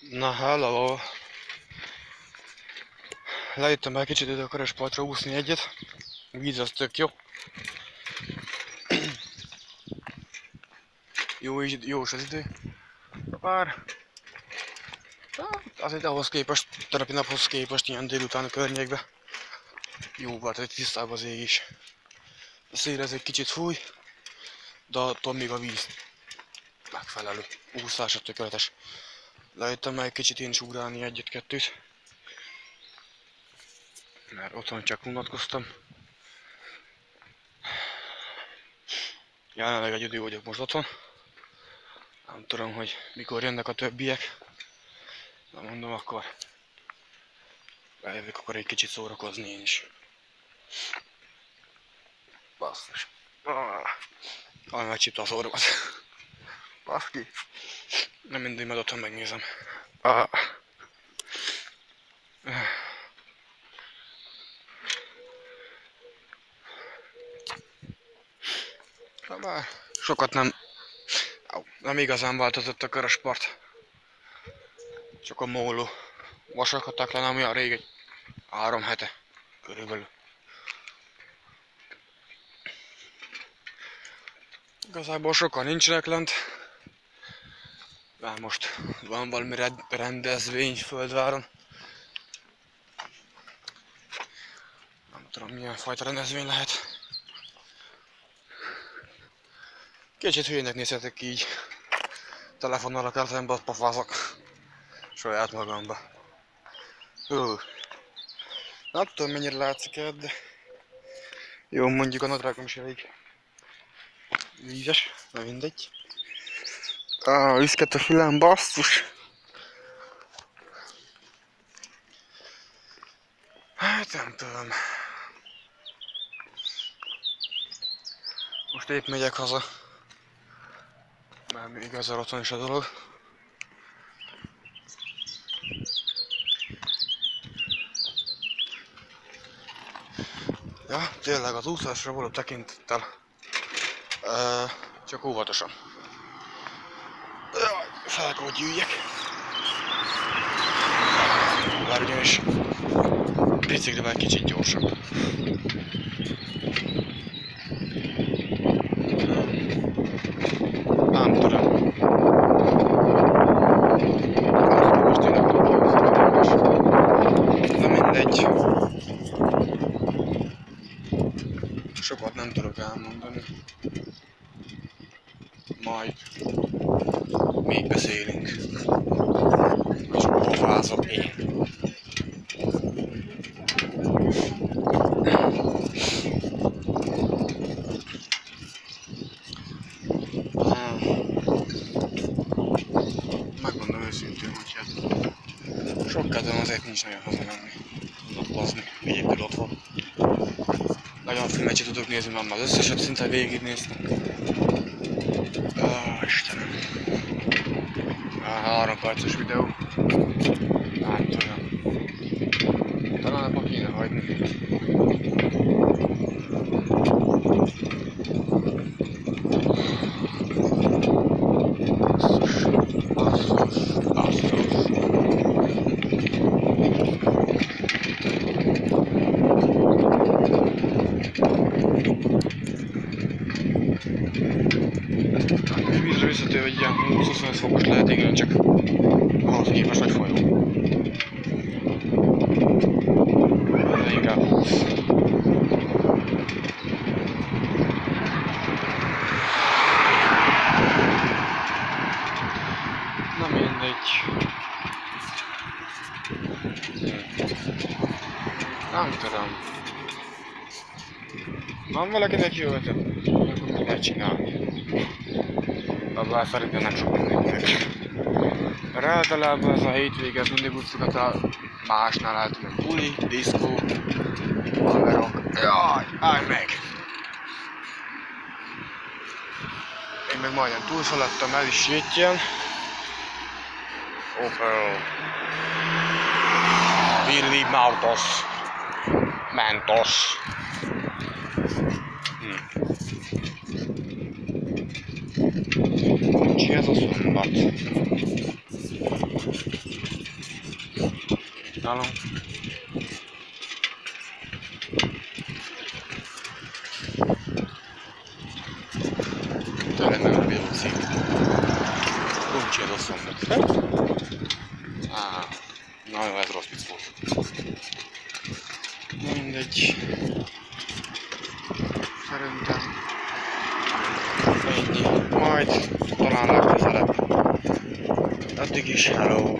Na, hello! Lejöttem már kicsit ide a Köröspartra úszni egyet. A víz az tök jó. Jós az idő. Bár... azért ahhoz képest, tegnapi naphoz képest ilyen délután a környékben jó volt, hogy tisztább az ég is. A szél ez egy kicsit fúj, de attól még a víz megfelelő. Úszásra tökéletes. Lejöttem már egy kicsit én is ugrálni egyet-kettőt. Mert otthon csak unatkoztam. Jelenleg egyedül vagyok most otthon. Nem tudom, hogy mikor jönnek a többiek. Na mondom, akkor eljövök akkor egy kicsit szórakozni én is. Basszus. Valami megcsípte a szóromat. Baszki. Nem mindig, majd otthon megnézem. Bár sokat nem igazán változott a Köröspart. Csak a móló vasakadtak le, nem olyan rég, egy 3 hete körülbelül. Igazából sokan nincsenek lent. Már most van valami rendezvény Földváron. Nem tudom milyen fajta rendezvény lehet. Kicsit hülyének nézhetek így. Telefonnal a kezembe, pofázok saját magamba. Nem tudom mennyire látszik el, de jó, mondjuk a nadrágom is elég vízes, de mindegy. Viszket a fülem, basszus! Hát nem tudom. Most épp megyek haza. Már még ezzel otthon is a dolog. Ja, tényleg az úszásra való tekintettel csak óvatosan. Jaj, fel kell, hogy gyűjjek. Bár ugyanis biciklivel kicsit gyorsabb. Nem tudom. De mindegy. Sokat nem tudok elmondani. Majd még beszélünk. És pofázok én. Megmondom őszintén, hogy hát sok kedvem azért nincs nagyon hazamenni, napozni, egyébként otthon. Nagyon filmet tudok nézni, mert már az összeset szinte végignéztem. Istenem. 3 perces videó. Nem tudom. Talán abba kéne hagyni. Vízre visszatérve egy ilyen 20-25 fokos lehet, igen, csak ahhoz képest vagy folyó. De inkább 20. Na mindegy. Nem tudom. Van valakinek jó ötlet? Akkor mit lehet csinálni? Bár szerintem nem sok mindenkinek. Mert általában ez a hétvége, ez mindig úgy szokott a másnál állt ilyen buli, diszkó, haverok. Jaj, állj meg! Én meg majdnem túlszaladtam, el is jöttjen. Billy Mentos. Kicsi ez a szombat. Nálam. Tényleg nem bíró szív. Uncsi ez a szombat. Na jó, ez rossz vicc volt. Mindegy. Szerintem ennyi. Majd talán legközelebb. Addig is hello.